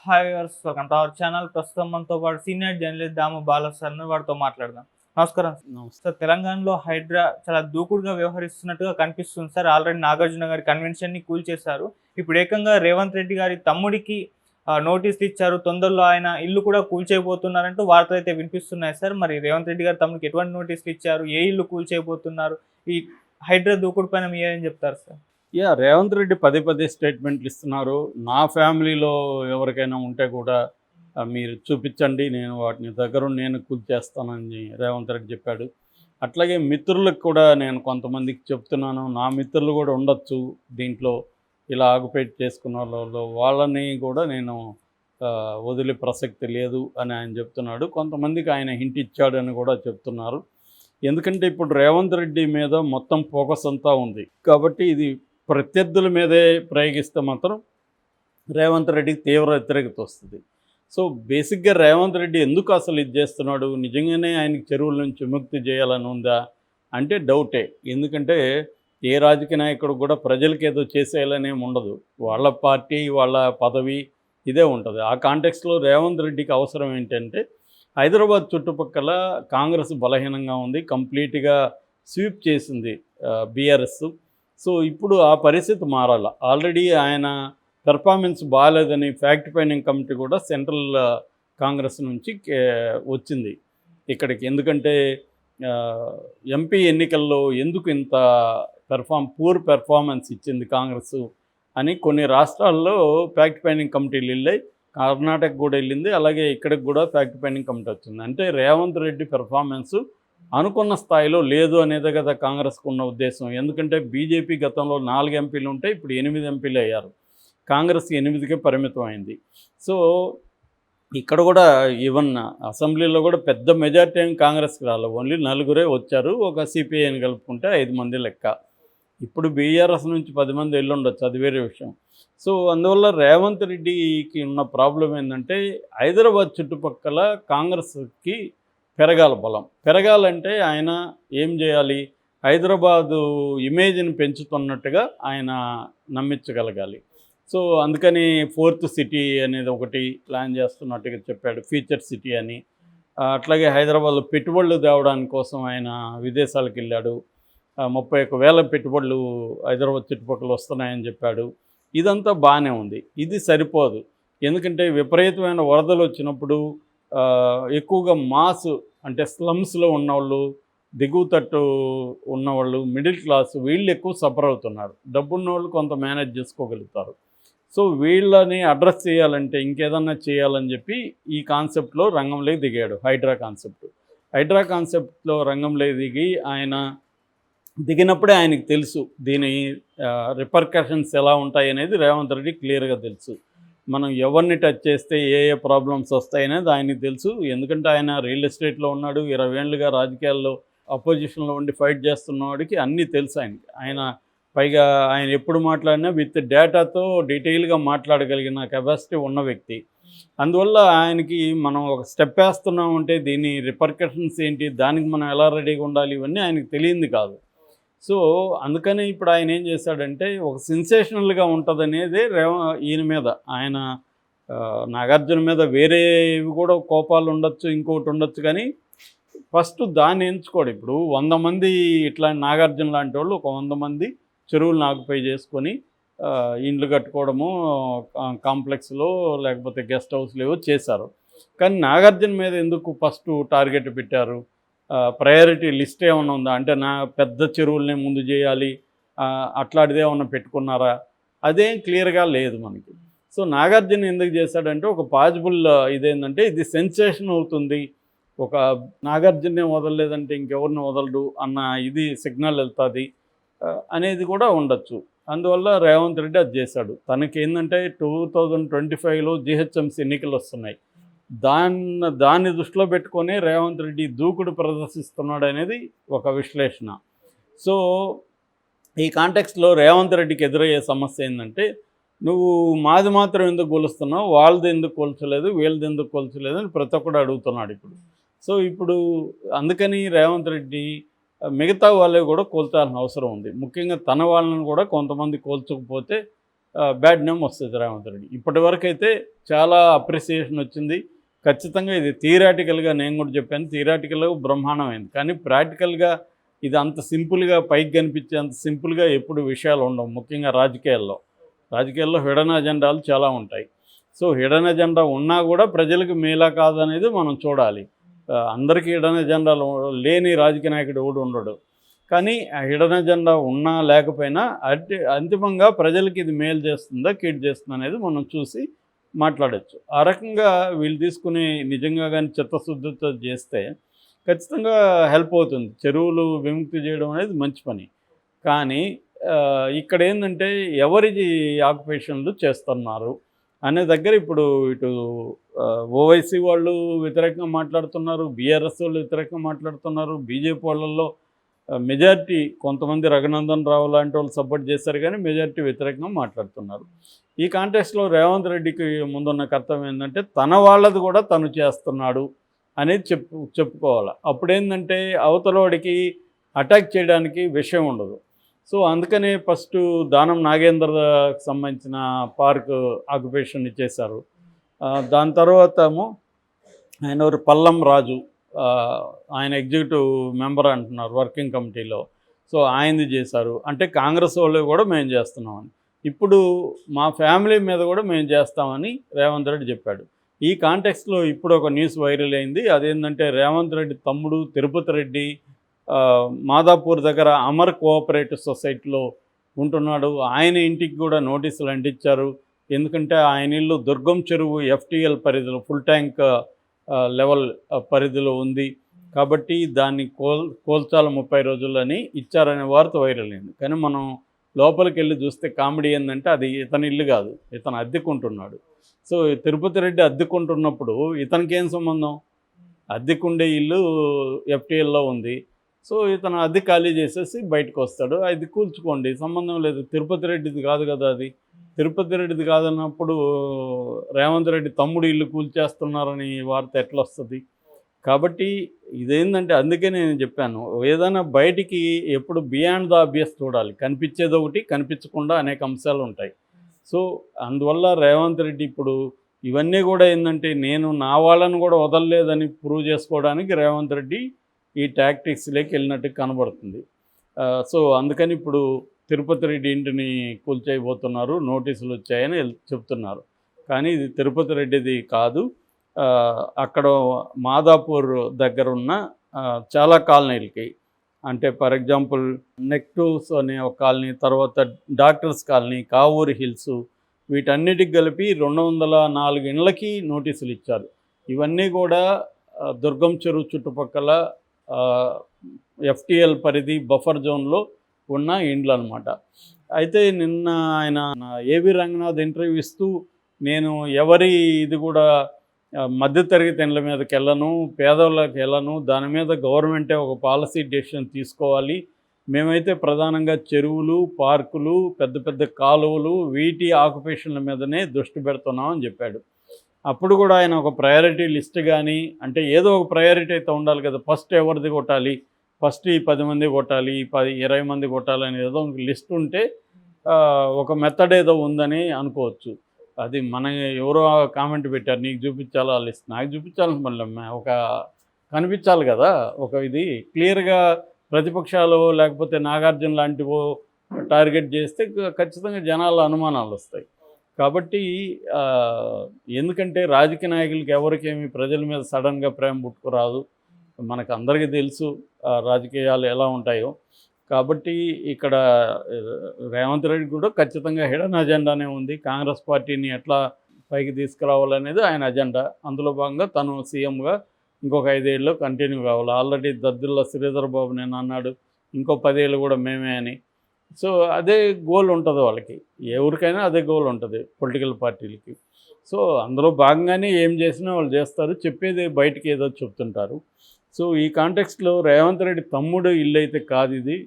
Hi viewers, welcome to our channel. ప్రస్తుతం మనతో పాటు సీనియర్ జర్నలిస్ట్ దాము బాలా సార్ వారితో మాట్లాడదాం. నమస్కారం నమస్తే. సార్. తెలంగాణలో హైడ్రా చాలా దూకుడుగా వ్యవహరిస్తున్నట్టుగా కనిపిస్తుంది సార్. ఆల్రెడీ నాగార్జున గారి కన్వెన్షన్ని కూల్చేశారు. ఇప్పుడు ఏకంగా రేవంత్ రెడ్డి గారి తమ్ముడికి నోటీసులు ఇచ్చారు. తొందరలో ఆయన ఇల్లు కూడా కూల్చేయబోతున్నారంటూ వార్తలు అయితే వినిపిస్తున్నాయి సార్. మరి రేవంత్ రెడ్డి గారి తమ్ముడికి ఎటువంటి నోటీసులు ఇచ్చారు, ఏ ఇల్లు కూల్చేయబోతున్నారు, ఈ హైడ్రా దూకుడు పైన మీరేం చెప్తారు సార్? రేవంత్ రెడ్డి పదే పదే స్టేట్మెంట్లు ఇస్తున్నారు. నా ఫ్యామిలీలో ఎవరికైనా ఉంటే కూడా మీరు చూపించండి, నేను వాటిని దగ్గరుండి నేను కూల్చేస్తానని రేవంత్ రెడ్డి చెప్పాడు. అట్లాగే మిత్రులకు కూడా నేను కొంతమందికి చెప్తున్నాను, నా మిత్రులు కూడా ఉండొచ్చు దీంట్లో, ఇలా ఆగుపేట్ చేసుకున్న వాళ్ళని కూడా నేను వదిలే ప్రసక్తి లేదు అని ఆయన చెప్తున్నాడు. కొంతమందికి ఆయన హింట్ ఇచ్చాడని కూడా చెప్తున్నారు. ఎందుకంటే ఇప్పుడు రేవంత్ రెడ్డి మీద మొత్తం ఫోకస్ అంతా ఉంది కాబట్టి ఇది ప్రత్యర్థుల మీదే ప్రయోగిస్తే మాత్రం రేవంత్ రెడ్డికి తీవ్ర వ్యతిరేకత వస్తుంది. సో బేసిక్గా రేవంత్ రెడ్డి ఎందుకు అసలు ఇది చేస్తున్నాడు, నిజంగానే ఆయనకి చెరువుల నుంచి విముక్తి చేయాలని ఉందా అంటే డౌటే. ఎందుకంటే ఏ రాజకీయ నాయకుడు కూడా ప్రజలకి ఏదో చేసేయాలనే ఉండదు. వాళ్ళ పార్టీ, వాళ్ళ పదవి ఇదే ఉంటుంది. ఆ కాంటెక్స్లో రేవంత్ రెడ్డికి అవసరం ఏంటంటే హైదరాబాద్ చుట్టుపక్కల కాంగ్రెస్ బలహీనంగా ఉంది, కంప్లీట్గా స్వీప్ చేసింది బీఆర్ఎస్. సో ఇప్పుడు ఆ పరిస్థితి మారాలి. ఆల్రెడీ ఆయన పెర్ఫార్మెన్స్ బాగాలేదని ఫ్యాక్ట్ ఫైండింగ్ కమిటీ కూడా సెంట్రల్ కాంగ్రెస్ నుంచి వచ్చింది ఇక్కడికి. ఎందుకంటే ఎంపీ ఎన్నికల్లో ఎందుకు ఇంత పూర్ పెర్ఫార్మెన్స్ ఇచ్చింది కాంగ్రెస్ అని కొన్ని రాష్ట్రాల్లో ఫ్యాక్ట్ ఫైండింగ్ కమిటీలు వెళ్ళాయి. కర్ణాటక కూడా వెళ్ళింది, అలాగే ఇక్కడికి కూడా ఫ్యాక్ట్ ఫైండింగ్ కమిటీ వచ్చింది. అంటే రేవంత్ రెడ్డి పెర్ఫార్మెన్స్ అనుకున్న స్థాయిలో లేదు అనేది కదా కాంగ్రెస్కు ఉన్న ఉద్దేశం. ఎందుకంటే బీజేపీ గతంలో 4 ఎంపీలు ఉంటే ఇప్పుడు 8 ఎంపీలు అయ్యారు, కాంగ్రెస్ 8కే పరిమితం అయింది. సో ఇక్కడ కూడా ఈవెన్ అసెంబ్లీలో కూడా పెద్ద మెజార్టీ ఏం కాంగ్రెస్కి రాలేదు, ఓన్లీ 4 వచ్చారు. ఒక సిపిఐని కలుపుకుంటే 5 మంది లెక్క. ఇప్పుడు బీఆర్ఎస్ నుంచి 10 మంది వెళ్ళుండొచ్చు, అది వేరే విషయం. సో అందువల్ల రేవంత్ రెడ్డికి ఉన్న ప్రాబ్లం ఏంటంటే హైదరాబాద్ చుట్టుపక్కల కాంగ్రెస్కి బలం పెరగాలంటే ఆయన ఏం చేయాలి, హైదరాబాదు ఇమేజ్ని పెంచుతున్నట్టుగా ఆయన నమ్మించగలగాలి. సో అందుకని 4th సిటీ అనేది ఒకటి ప్లాన్ చేస్తున్నట్టుగా చెప్పాడు, ఫ్యూచర్ సిటీ అని. అట్లాగే హైదరాబాద్లో పెట్టుబడులు తేవడానికి కోసం ఆయన విదేశాలకు వెళ్ళాడు. 31,000 పెట్టుబడులు హైదరాబాద్ చుట్టుపక్కల వస్తున్నాయని చెప్పాడు. ఇదంతా బాగానే ఉంది. ఇది సరిపోదు. ఎందుకంటే విపరీతమైన వరదలు వచ్చినప్పుడు ఎక్కువగా మాస్ అంటే స్లమ్స్లో ఉన్నవాళ్ళు, దిగువ తట్టు ఉన్నవాళ్ళు, మిడిల్ క్లాస్, వీళ్ళు ఎక్కువ సఫర్ అవుతున్నారు. డబ్బున్న వాళ్ళు కొంత మేనేజ్ చేసుకోగలుగుతారు. సో వీళ్ళని అడ్రస్ చేయాలంటే ఇంకేదన్నా చేయాలని చెప్పి ఈ కాన్సెప్ట్లో రంగంలోకి దిగాడు. హైడ్రా కాన్సెప్ట్లో రంగంలోకి దిగి ఆయన దిగినప్పుడే ఆయనకు తెలుసు దీని రిపర్కషన్స్ ఎలా ఉంటాయి అనేది రేవంత్ రెడ్డి క్లియర్గా తెలుసు. మనం ఎవరిని టచ్ చేస్తే ఏ ప్రాబ్లమ్స్ వస్తాయనేది ఆయనకు తెలుసు. ఎందుకంటే ఆయన రియల్ ఎస్టేట్లో ఉన్నాడు, 20 ఏళ్ళుగా రాజకీయాల్లో అపోజిషన్లో ఉండి ఫైట్ చేస్తున్నవాడికి అన్నీ తెలుసు ఆయనకి. పైగా ఆయన ఎప్పుడు మాట్లాడినా విత్ డేటాతో డీటెయిల్గా మాట్లాడగలిగిన కెపాసిటీ ఉన్న వ్యక్తి. అందువల్ల ఆయనకి మనం ఒక స్టెప్ వేస్తున్నామంటే దీని రిపర్కషన్స్ ఏంటి, దానికి మనం ఎలా రెడీగా ఉండాలి, ఇవన్నీ ఆయనకు తెలియంది కాదు. సో అందుకని ఇప్పుడు ఆయన ఏం చేశాడంటే ఒక సెన్సేషనల్గా ఉంటుందనేది ఈయన మీద, ఆయన నాగార్జున మీద వేరేవి కూడా కోపాలు ఉండొచ్చు, ఇంకోటి ఉండొచ్చు, కానీ ఫస్ట్ దాన్ని ఎంచుకోడు. ఇప్పుడు 100 మంది ఇట్లా నాగార్జున లాంటి వాళ్ళు ఒక 100 మంది చెరువులను ఆక్యుపై చేసుకొని ఇండ్లు కట్టుకోవడము, కాంప్లెక్స్లో లేకపోతే గెస్ట్ హౌస్లు ఏవో చేశారు. కానీ నాగార్జున మీద ఎందుకు ఫస్ట్ టార్గెట్ పెట్టారు? ప్రయారిటీ లిస్ట్ ఏమన్నా ఉందా అంటే నా పెద్ద చెరువులనే ముందు చేయాలి అట్లాంటిది ఏమన్నా పెట్టుకున్నారా? అదేం క్లియర్గా లేదు మనకి. సో నాగార్జున ఎందుకు చేశాడంటే ఒక పాజిబుల్ ఇదేంటంటే ఇది సెన్సేషన్ అవుతుంది, ఒక నాగార్జునే వదలలేదంటే ఇంకెవరిని వదలడు అన్న ఇది సిగ్నల్ వెళ్తుంది అనేది కూడా ఉండొచ్చు. అందువల్ల రేవంత్ రెడ్డి అది చేశాడు. తనకి ఏంటంటే 2025లో జిహెచ్ఎంసీ ఎన్నికలు వస్తున్నాయి, దాన్ని దృష్టిలో పెట్టుకొని రేవంత్ రెడ్డి దూకుడు ప్రదర్శిస్తున్నాడు అనేది ఒక విశ్లేషణ. సో ఈ కాంటెక్స్ట్లో రేవంత్ రెడ్డికి ఎదురయ్యే సమస్య ఏంటంటే నువ్వు మాది మాత్రం ఎందుకు కొలుస్తున్నావు, వాళ్ళది ఎందుకు కొల్చలేదు, వీళ్ళది ఎందుకు కొల్చలేదు అని ప్రతి ఒక్కడు అడుగుతున్నాడు ఇప్పుడు. సో ఇప్పుడు అందుకని రేవంత్ రెడ్డి మిగతా వాళ్ళే కూడా కోల్చాల్సిన అవసరం ఉంది. ముఖ్యంగా తన వాళ్ళని కూడా కొంతమంది కోల్చకపోతే బ్యాడ్ నేమ్ వస్తుంది రేవంత్ రెడ్డి. ఇప్పటివరకు అయితే చాలా అప్రిసియేషన్ వచ్చింది. ఖచ్చితంగా ఇది థియరాటికల్గా నేను కూడా చెప్పాను, థియరాటికల్గా బ్రహ్మాండమైంది. కానీ ప్రాక్టికల్గా ఇది అంత సింపుల్గా పైకి కనిపించే అంత సింపుల్గా ఎప్పుడు విషయాలు ఉండవు. ముఖ్యంగా రాజకీయాల్లో హిడెన్ అజెండాలు చాలా ఉంటాయి. సో హిడెన్ అజెండా ఉన్నా కూడా ప్రజలకు మేలా కాదనేది మనం చూడాలి. అందరికీ హిడెన్ అజెండాలు లేని రాజకీయ నాయకుడు ఎవడు ఉండడు. కానీ ఆ హిడెన్ అజెండా ఉన్నా లేకపోయినా అంతిమంగా ప్రజలకి ఇది మేలు చేస్తుందా కీడు చేస్తుందా అనేది మనం చూసి మాట్లాడచ్చు. ఆ రకంగా వీళ్ళు తీసుకుని నిజంగా కానీ చిత్తశుద్ధితో చేస్తే ఖచ్చితంగా హెల్ప్ అవుతుంది. చెరువులు విముక్తి చేయడం అనేది మంచి పని. కానీ ఇక్కడ ఏంటంటే ఎవరిది ఆక్యుపేషన్లు చేస్తున్నారు అనే దగ్గర ఇప్పుడు ఇటు ఓవైసీ వాళ్ళు వ్యతిరేకంగా మాట్లాడుతున్నారు, బీఆర్ఎస్ వాళ్ళు వ్యతిరేకంగా మాట్లాడుతున్నారు, బీజేపీ వాళ్ళల్లో మెజారిటీ కొంతమంది రఘునందన్ రావు లాంటి వాళ్ళు సపోర్ట్ చేశారు, కానీ మెజారిటీ వ్యతిరేకంగా మాట్లాడుతున్నారు. ఈ కాంటెస్ట్లో రేవంత్ రెడ్డికి ముందున్న కర్తవ్యం ఏంటంటే తన వాళ్ళది కూడా తను చేస్తున్నాడు అనేది చెప్పుకోవాలి. అప్పుడేంటంటే అవతలవాడికి అటాక్ చేయడానికి విషయం ఉండదు. సో అందుకనే ఫస్ట్ దానం నాగేంద్రకి సంబంధించిన పార్క్ ఆక్యుపేషన్ ఇచ్చేశారు. దాని తర్వాత ఆయన పల్లం రాజు, ఆయన ఎగ్జిక్యూటివ్ మెంబర్ అంటున్నారు వర్కింగ్ కమిటీలో. సో ఆయనది చేశారు. అంటే కాంగ్రెస్ వాళ్ళు కూడా మేము చేస్తున్నామని. ఇప్పుడు మా ఫ్యామిలీ మీద కూడా మేము చేస్తామని రేవంత్ రెడ్డి చెప్పాడు. ఈ కాంటెక్స్ట్లో ఇప్పుడు ఒక న్యూస్ వైరల్ అయింది. అదేంటంటే రేవంత్ రెడ్డి తమ్ముడు తిరుపతి రెడ్డి మాదాపూర్ దగ్గర అమర్ కోఆపరేటివ్ సొసైటీలో ఉంటున్నాడు. ఆయన ఇంటికి కూడా నోటీసులు అంటించారు. ఎందుకంటే ఆయన ఇల్లు దుర్గం చెరువు FTL పరిధిలో ఫుల్ ట్యాంక్ లెవెల్ పరిధిలో ఉంది కాబట్టి దాన్ని కోల్చాల 30 రోజులని ఇచ్చారనే వార్త వైరల్ అయింది. కానీ మనం లోపలికి వెళ్ళి చూస్తే కామెడీ ఏంటంటే అది ఇతని ఇల్లు కాదు, ఇతను అద్దెకుంటున్నాడు. సో తిరుపతి రెడ్డి అద్దెకుంటున్నప్పుడు ఇతనికి ఏం సంబంధం? అద్దెకుండే ఇల్లు FTLలో ఉంది. సో ఇతను అద్దె ఖాళీ చేసేసి బయటకు వస్తాడు, అది కూల్చుకోండి, సంబంధం లేదు. తిరుపతి రెడ్డిది కాదు కదా అది. తిరుపతి రెడ్డిది కాదన్నప్పుడు రేవంత్ రెడ్డి తమ్ముడు ఇల్లు కూల్చేస్తున్నారని వార్త ఎట్లా వస్తుంది? కాబట్టి ఇదేంటంటే అందుకే నేను చెప్పాను, ఏదైనా బయటికి ఎప్పుడు బియాండ్ ద ఆబ్వియస్ చూడాలి. కనిపించేది ఒకటి, కనిపించకుండా అనేక అంశాలు ఉంటాయి. సో అందువల్ల రేవంత్ రెడ్డి ఇప్పుడు ఇవన్నీ కూడా ఏంటంటే నేను నా వాళ్ళని కూడా వదలలేదని ప్రూవ్ చేసుకోవడానికి రేవంత్ రెడ్డి ఈ టాక్టిక్స్లోకి వెళ్ళినట్టు కనబడుతుంది. సో అందుకని ఇప్పుడు తిరుపతి రెడ్డి ఇంటిని కూల్చేయబోతున్నారు, నోటీసులు వచ్చాయని చెప్తున్నారు. కానీ ఇది తిరుపతి రెడ్డిది కాదు. అక్కడ మాదాపూర్ దగ్గర ఉన్న చాలా కాలనీలకి, అంటే ఫర్ ఎగ్జాంపుల్ నెక్టూస్ అనే ఒక కాలనీ, తర్వాత డాక్టర్స్ కాలనీ, కావూరి హిల్స్, వీటన్నిటికి కలిపి 204 ఇళ్ళకి నోటీసులు ఇచ్చారు. ఇవన్నీ కూడా దుర్గం చెరువు చుట్టుపక్కల FTL పరిధి బఫర్ జోన్లో ఉన్న ఇండ్లు అనమాట. అయితే నిన్న ఆయన ఏవి రంగనాథ్ ఇంటర్వ్యూ ఇస్తూ నేను ఎవరి ఇది కూడా మధ్యతరగతి ఇండ్ల మీదకి వెళ్ళను, పేదవాళ్ళకి వెళ్ళను, దాని మీద గవర్నమెంటే ఒక పాలసీ డెసిషన్ తీసుకోవాలి, మేమైతే ప్రధానంగా చెరువులు, పార్కులు, పెద్ద పెద్ద కాలువలు, వీటి ఆక్యుపేషన్ల మీదనే దృష్టి పెడుతున్నామని చెప్పాడు. అప్పుడు కూడా ఆయన ఒక ప్రయారిటీ లిస్ట్ కానీ, అంటే ఏదో ఒక ప్రయారిటీ అయితే ఉండాలి కదా. ఫస్ట్ ఎవరిది కొట్టాలి, ఫస్ట్ ఈ 10 మంది కొట్టాలి, 20 మంది కొట్టాలని ఏదో ఒక లిస్ట్ ఉంటే ఒక మెథడ్ ఏదో ఉందని అనుకోవచ్చు. అది మన ఎవరో కామెంట్ పెట్టారు, నీకు చూపించాలా ఆ లిస్ట్. నాకు చూపించాలని మళ్ళీ ఒక కనిపించాలి కదా. ఒక ఇది క్లియర్గా ప్రతిపక్షాలు లేకపోతే నాగార్జున లాంటివో టార్గెట్ చేస్తే ఖచ్చితంగా జనాల అనుమానాలు వస్తాయి. కాబట్టి ఎందుకంటే రాజకీయ నాయకులకి ఎవరికేమి ప్రజల మీద సడన్గా ప్రేమ పుట్టుకురాదు, మనకు అందరికీ తెలుసు రాజకీయాలు ఎలా ఉంటాయో. కాబట్టి ఇక్కడ రేవంత్ రెడ్డి కూడా ఖచ్చితంగా హిడెన్ అజెండానే ఉంది. కాంగ్రెస్ పార్టీని ఎట్లా పైకి తీసుకురావాలనేది ఆయన అజెండా. అందులో భాగంగా తను సీఎంగా ఇంకొక 5 ఏళ్ళు కంటిన్యూ కావాలి. ఆల్రెడీ దద్దుల్ల శ్రీధర్ బాబు నేను అన్నాడు ఇంకో 10 ఏళ్ళు కూడా మేమే అని. సో అదే గోల్ ఉంటుంది వాళ్ళకి, ఎవరికైనా అదే గోల్ ఉంటుంది పొలిటికల్ పార్టీలకి. సో అందులో భాగంగానే ఏం చేసినా వాళ్ళు చేస్తారు, చెప్పేది బయటికి ఏదో చెప్తుంటారు. సో ఈ కాంటెక్స్ట్లో రేవంత్ రెడ్డి తమ్ముడు ఇల్లు అయితే కాదు ఇది.